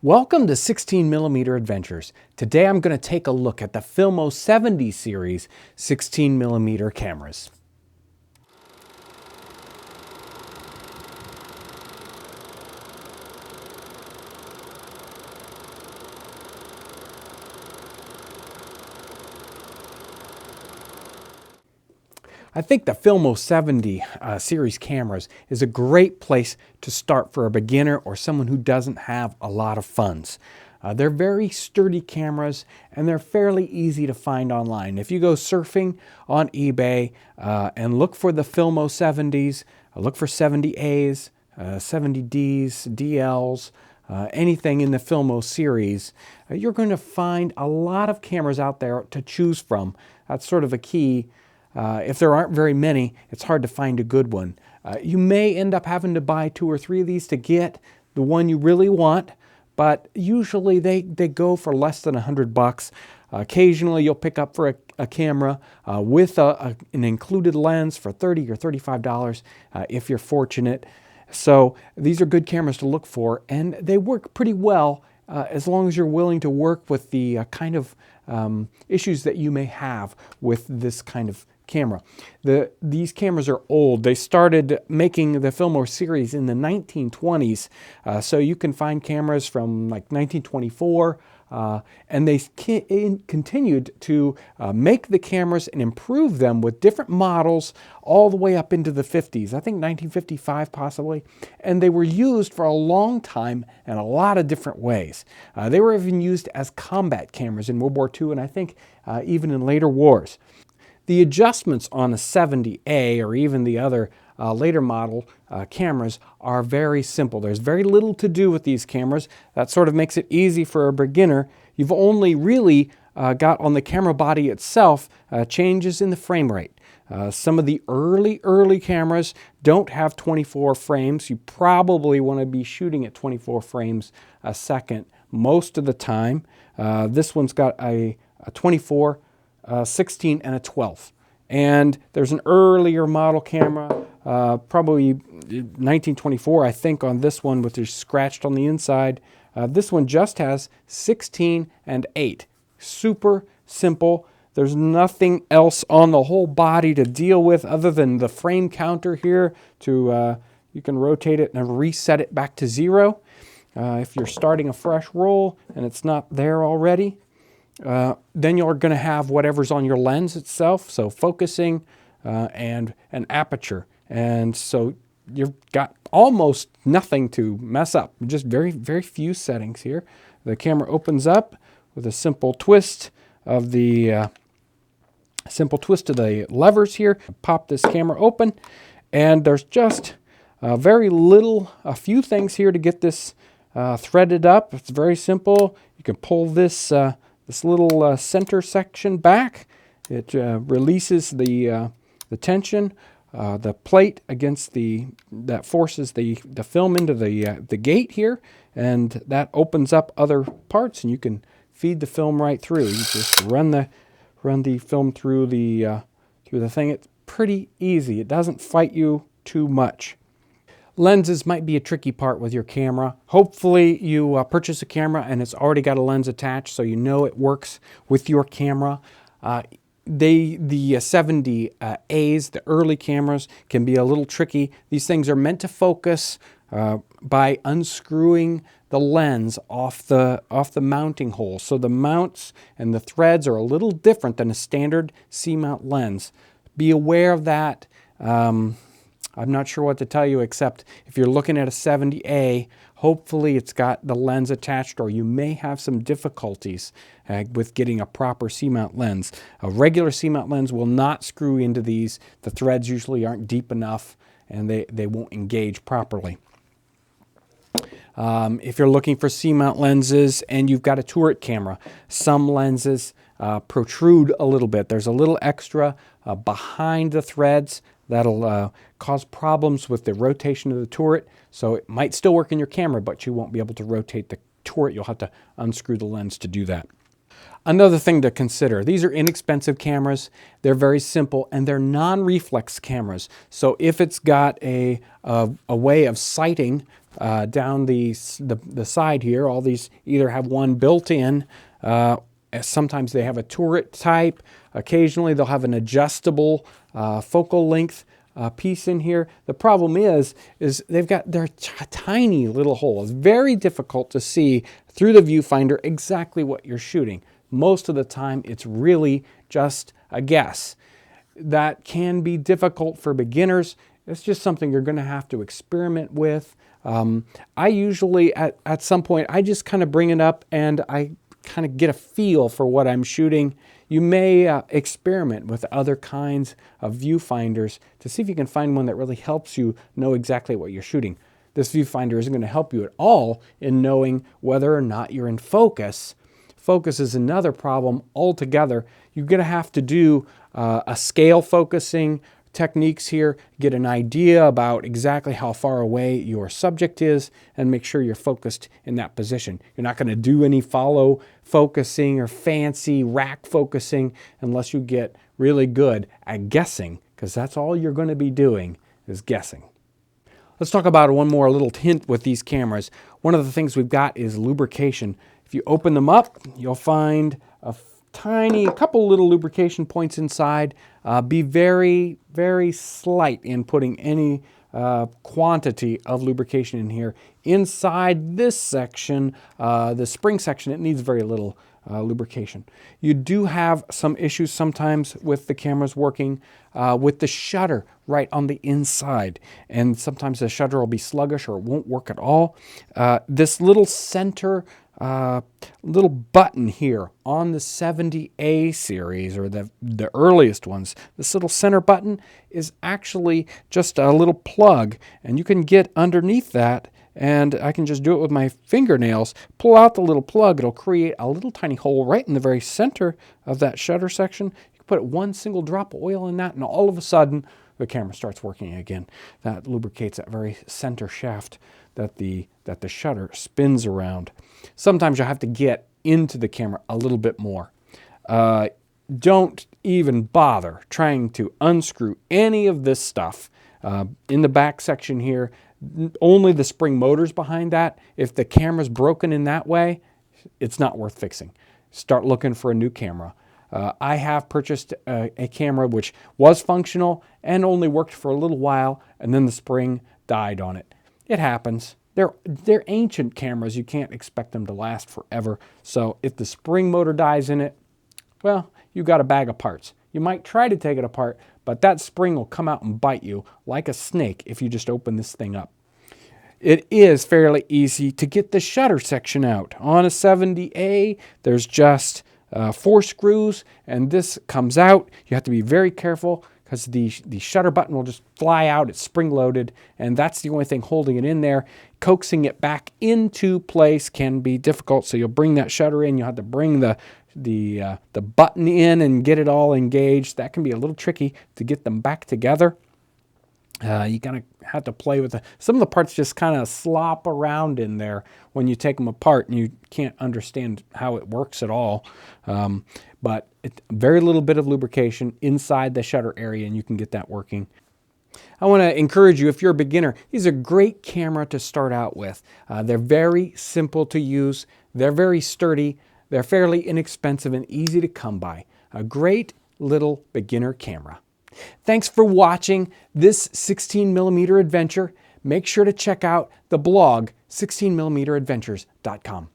Welcome to 16mm Adventures. Today I'm going to take a look at the Filmo 70 series 16mm cameras. I think the Filmo 70 series cameras is a great place to start for a beginner or someone who doesn't have a lot of funds. They're very sturdy cameras and they're fairly easy to find online. If you go surfing on eBay and look for the Filmo 70s, look for 70As, 70Ds, DLs, anything in the Filmo series, you're going to find a lot of cameras out there to choose from. That's sort of a key. If there aren't very many, it's hard to find a good one. You may end up having to buy 2 or 3 of these to get the one you really want, but usually they go for less than $100. Occasionally you'll pick up for a camera with an included lens for $30 or $35 if you're fortunate. So these are good cameras to look for, and they work pretty well as long as you're willing to work with the kind of issues that you may have with this kind of camera. These cameras are old. They started making the Filmo series in the 1920s, so you can find cameras from like 1924, and they continued to make the cameras and improve them with different models all the way up into the 50s, I think 1955 possibly, and they were used for a long time in a lot of different ways. They were even used as combat cameras in World War II, and I think even in later wars. The adjustments on a 70A or even the other later model cameras are very simple. There's very little to do with these cameras. That sort of makes it easy for a beginner. You've only really got on the camera body itself changes in the frame rate. Some of the early cameras don't have 24 frames. You probably want to be shooting at 24 frames a second most of the time. This one's got a 24, 16, and a 12. And there's an earlier model camera, probably 1924, I think, on this one, which is scratched on the inside. This one just has 16 and 8. Super simple. There's nothing else on the whole body to deal with other than the frame counter here. You can rotate it and reset it back to 0 if you're starting a fresh roll and it's not there already. Then you're going to have whatever's on your lens itself, so focusing and an aperture. And so you've got almost nothing to mess up, just very few settings here. The camera opens up with a simple twist of the levers here. Pop this camera open, and there's just a few things here to get this threaded up. It's very simple. You can pull this little center section back. It releases the tension, the plate against that forces the film into the gate here, and that opens up other parts, and you can feed the film right through. You just run the film through the thing. It's pretty easy. It doesn't fight you too much. Lenses might be a tricky part with your camera. Hopefully you purchase a camera and it's already got a lens attached, so you know it works with your camera. The 70As, the early cameras, can be a little tricky. These things are meant to focus by unscrewing the lens off the mounting hole. So the mounts and the threads are a little different than a standard C-mount lens. Be aware of that. I'm not sure what to tell you, except if you're looking at a 70A, hopefully it's got the lens attached, or you may have some difficulties with getting a proper C-mount lens. A regular C-mount lens will not screw into these. The threads usually aren't deep enough, and they won't engage properly. If you're looking for C-mount lenses and you've got a turret camera, some lenses protrude a little bit. There's a little extra behind the threads that'll cause problems with the rotation of the turret. So it might still work in your camera, but you won't be able to rotate the turret. You'll have to unscrew the lens to do that. Another thing to consider, these are inexpensive cameras. They're very simple, and they're non-reflex cameras. So if it's got a way of sighting down the side here. All these either have one built in. Sometimes they have a turret type. Occasionally they'll have an adjustable focal length piece in here. The problem is they've got their tiny little holes. Very difficult to see through the viewfinder exactly what you're shooting. Most of the time it's really just a guess. That can be difficult for beginners. It's just something you're going to have to experiment with. I usually at some point I just kind of bring it up and I kind of get a feel for what I'm shooting. You may experiment with other kinds of viewfinders to see if you can find one that really helps you know exactly what you're shooting. This viewfinder isn't going to help you at all in knowing whether or not you're in focus. Focus is another problem altogether. You're going to have to do a scale focusing techniques here, get an idea about exactly how far away your subject is, and make sure you're focused in that position. You're not going to do any follow focusing or fancy rack focusing unless you get really good at guessing, because that's all you're going to be doing is guessing. Let's talk about one more little hint with these cameras. One of the things we've got is lubrication. If you open them up, you'll find a couple little lubrication points inside. Be very, very slight in putting any quantity of lubrication in here. Inside this section, the spring section, it needs very little lubrication. You do have some issues sometimes with the cameras working with the shutter right on the inside, and sometimes the shutter will be sluggish or it won't work at all. This little center little button here on the 70A series, or the earliest ones, this little center button is actually just a little plug, and you can get underneath that, and I can just do it with my fingernails, pull out the little plug. It'll create a little tiny hole right in the very center of that shutter section. You can put one single drop of oil in that, and all of a sudden the camera starts working again. That lubricates that very center shaft that the shutter spins around. Sometimes you'll have to get into the camera a little bit more. Don't even bother trying to unscrew any of this stuff. In the back section here, only the spring motors behind that. If the camera's broken in that way, it's not worth fixing. Start looking for a new camera. I have purchased a camera which was functional and only worked for a little while, and then the spring died on it. It happens. They're ancient cameras. You can't expect them to last forever. So if the spring motor dies in it, well, you got a bag of parts. You might try to take it apart, but that spring will come out and bite you like a snake if you just open this thing up. It is fairly easy to get the shutter section out. On a 70A, there's just 4 screws, and this comes out. You have to be very careful because the shutter button will just fly out. It's spring-loaded, and that's the only thing holding it in there. Coaxing it back into place can be difficult, so you'll bring that shutter in. You'll have to bring the button in and get it all engaged. That can be a little tricky to get them back together. You kind of have to play with some of the parts just kind of slop around in there when you take them apart, and you can't understand how it works at all. But very little bit of lubrication inside the shutter area, and you can get that working. I want to encourage you, if you're a beginner, these are great camera to start out with. They're very simple to use. They're very sturdy. They're fairly inexpensive and easy to come by. A great little beginner camera. Thanks for watching this 16mm adventure. Make sure to check out the blog 16mmAdventures.com.